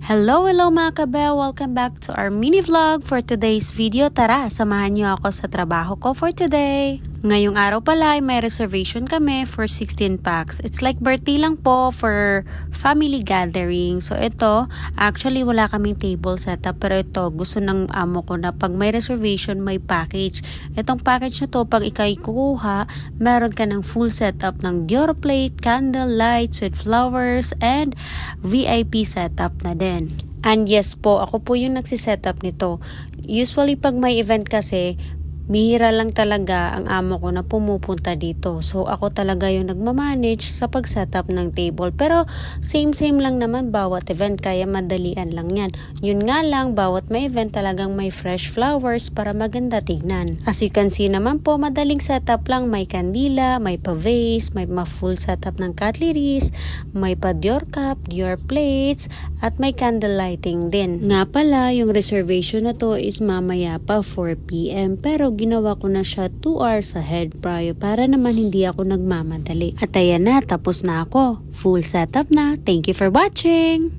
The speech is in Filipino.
Hello mga kabel! Welcome back to our mini vlog for today's video. Tara, samahan niyo ako sa trabaho ko for today. Ngayong araw pala ay may reservation kami for 16 packs. It's like birthday lang po for family gathering. So ito, actually wala kaming table setup, pero ito gusto ng amo ko na pag may reservation may package. Itong package na to, pag ikay kukuha, meron ka ng full setup ng Dior plate, candle, lights with flowers, and VIP setup na din. And yes po, ako po yung nagsisetup nito. Usually pag may event kasi, bihira lang talaga ang amo ko na pumupunta dito. So ako talaga yung nagmamanage sa pag-setup ng table. Pero same lang naman bawat event, kaya madalian lang yan. Yun nga lang, bawat may event talagang may fresh flowers para maganda tignan. As you can see naman po, madaling setup lang. May kandila, may pa-vase, may full setup ng cutleries, may pa-Dior cup, Dior plates, at may candle lighting din. Nga pala, yung reservation na to is mamaya pa 4 PM. Pero ginawa ko na siya 2 hours ahead prior para naman hindi ako nagmamadali. At ayan na, tapos na ako. Full setup na. Thank you for watching!